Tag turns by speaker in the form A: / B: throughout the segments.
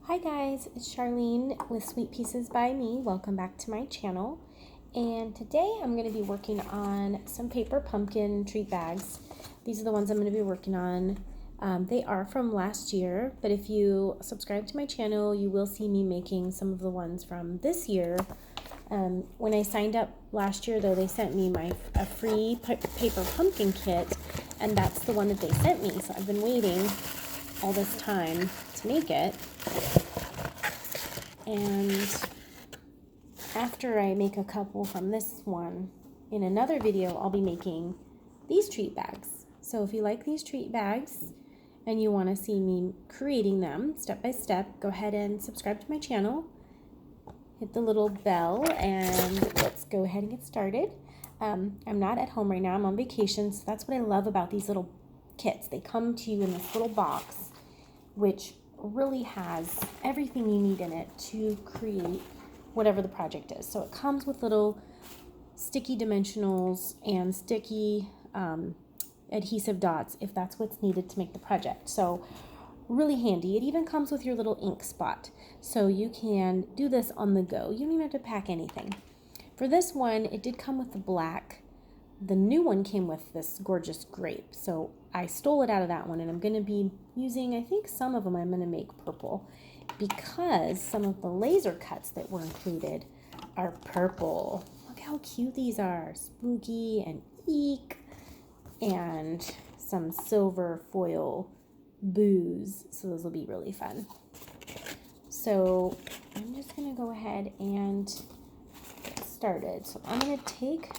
A: Hi guys, it's Charlene with Sweet Pieces by Me. Welcome back to my channel. And today I'm going to be working on some paper pumpkin treat bags. These are the ones I'm going to be working on. They are from last year, but if you subscribe to my channel, you will see me making some of the ones from this year. When I signed up last year, though, they sent me a free paper pumpkin kit, and that's the one that they sent me. So I've been waiting all this time to make it. And after I make a couple from this one, in another video, I'll be making these treat bags. So if you like these treat bags and you want to see me creating them step by step, go ahead and subscribe to my channel. Hit the little bell and let's go ahead and get started. I'm not at home right now. I'm on vacation, so that's what I love about these little kits. They come to you in this little box, which really has everything you need in it to create whatever the project is. So it comes with little sticky dimensionals and sticky adhesive dots if that's what's needed to make the project. So really handy. It even comes with your little ink spot, so you can do this on the go. You don't even have to pack anything. For this one, it did come with the black. The new one came with this gorgeous grape, so I stole it out of that one, and I'm going to be using, I think some of them I'm going to make purple, because some of the laser cuts that were included are purple. Look how cute these are. Spooky and eek, and some silver foil boos, so those will be really fun. So I'm just going to go ahead and get started. So I'm going to take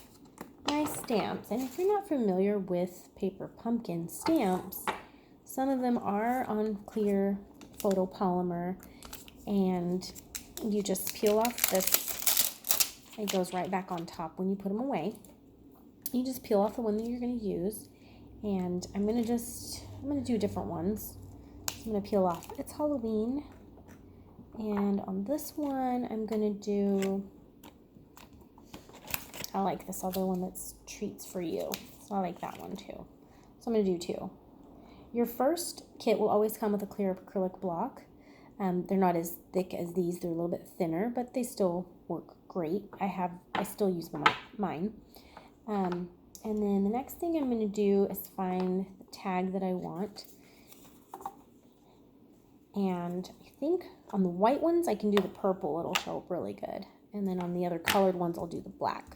A: my stamps, and if you're not familiar with paper pumpkin stamps, some of them are on clear photopolymer, and you just peel off this. It goes right back on top when you put them away. You just peel off the one that you're going to use, and I'm going to do different ones. I'm going to peel off It's Halloween, and on this one I'm going to do, I like this other one that's Treats for You, so I like that one too. So I'm going to do two. Your first kit will always come with a clear acrylic block. They're not as thick as these, they're a little bit thinner, but they still work great. I still use mine. And then the next thing I'm going to do is find the tag that I want. And I think on the white ones I can do the purple, it'll show up really good. And then on the other colored ones I'll do the black.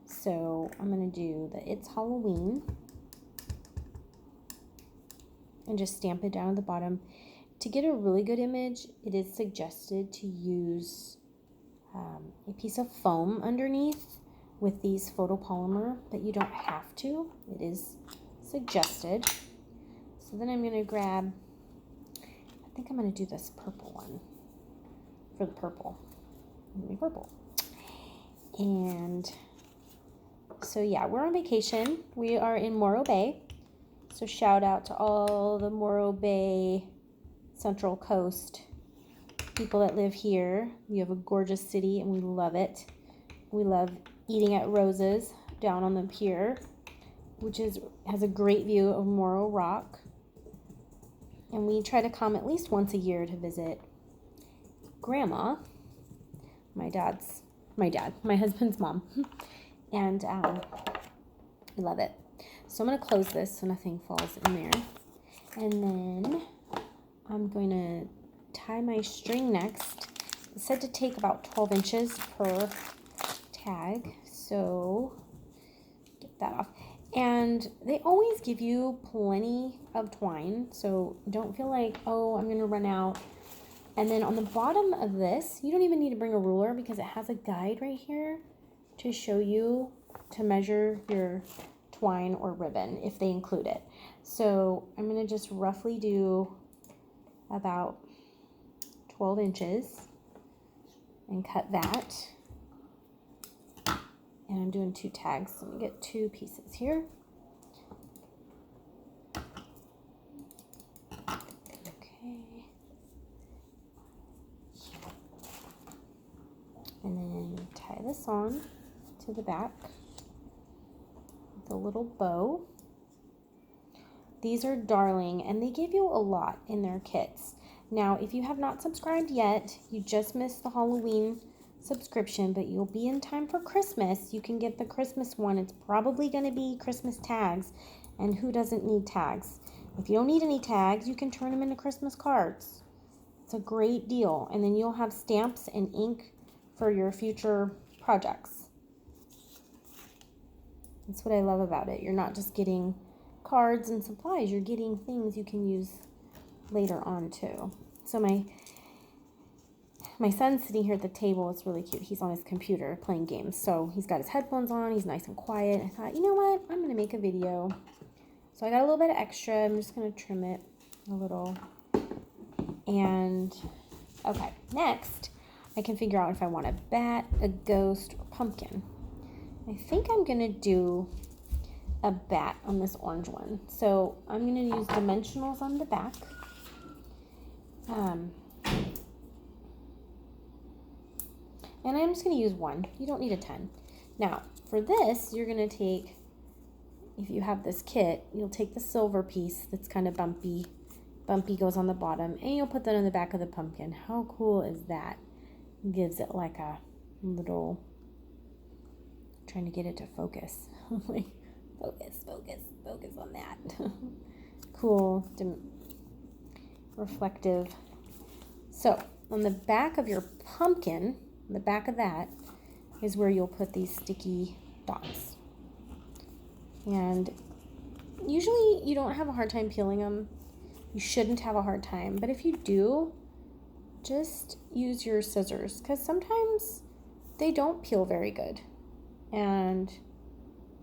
A: So I'm going to do the It's Halloween and just stamp it down at the bottom. To get a really good image, it is suggested to use a piece of foam underneath with these photopolymer, but you don't have to. It is suggested. So then I'm going to grab, I think I'm going to do this purple one for the purple. Purple. And so yeah, we're on vacation. We are in Morro Bay. So shout out to all the Morro Bay Central Coast people that live here. You have a gorgeous city and we love it. We love eating at Rose's down on the pier, which has a great view of Morro Rock. And we try to come at least once a year to visit Grandma, my husband's mom. And we love it. So I'm going to close this so nothing falls in there. And then I'm going to tie my string next. It's said to take about 12 inches per tag. So get that off. And they always give you plenty of twine. So don't feel like, oh, I'm going to run out. And then on the bottom of this, you don't even need to bring a ruler because it has a guide right here to show you to measure your twine or ribbon if they include it. So I'm going to just roughly do about 12 inches and cut that. And I'm doing 2 tags, so I'm going to get 2 pieces here. Okay. And then tie this on to the back with a little bow. These are darling, and they give you a lot in their kits. Now, if you have not subscribed yet, you just missed the Halloween subscription, but you'll be in time for Christmas. You can get the Christmas one. It's probably going to be Christmas tags, and who doesn't need tags? If you don't need any tags, you can turn them into Christmas cards. It's a great deal, and then you'll have stamps and ink for your future projects. That's what I love about it. You're not just getting cards and supplies, you're getting things you can use later on too. So my son's sitting here at the table. It's really cute. He's on his computer playing games. So he's got his headphones on. He's nice and quiet. I thought, you know what? I'm going to make a video. So I got a little bit of extra. I'm just going to trim it a little. And, okay, next, I can figure out if I want a bat, a ghost, or pumpkin. I think I'm going to do a bat on this orange one. So I'm going to use dimensionals on the back. And I'm just going to use one. You don't need a 10. Now, for this, you're going to take, if you have this kit, you'll take the silver piece that's kind of bumpy. Bumpy goes on the bottom, and you'll put that on the back of the pumpkin. How cool is that? Gives it like a little, trying to get it to focus. Like, focus on that. Cool, reflective. So, on the back of your pumpkin, the back of that is where you'll put these sticky dots. And usually you don't have a hard time peeling them. You shouldn't have a hard time. But if you do, just use your scissors, because sometimes they don't peel very good. And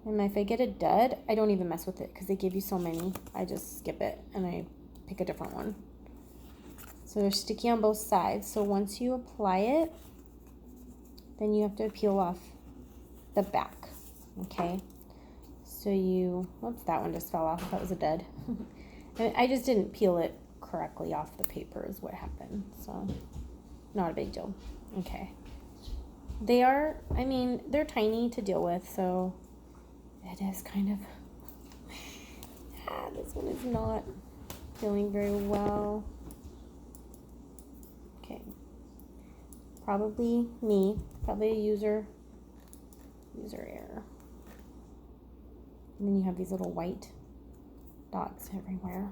A: if I get a dud, I don't even mess with it because they give you so many. I just skip it and I pick a different one. So they're sticky on both sides. So once you apply it, then you have to peel off the back, okay? So whoops, that one just fell off. That was a dud. I just didn't peel it correctly off the paper is what happened. So not a big deal. Okay. They're tiny to deal with, so it is kind of, this one is not feeling very well. Okay. Probably a user error. And then you have these little white dots everywhere.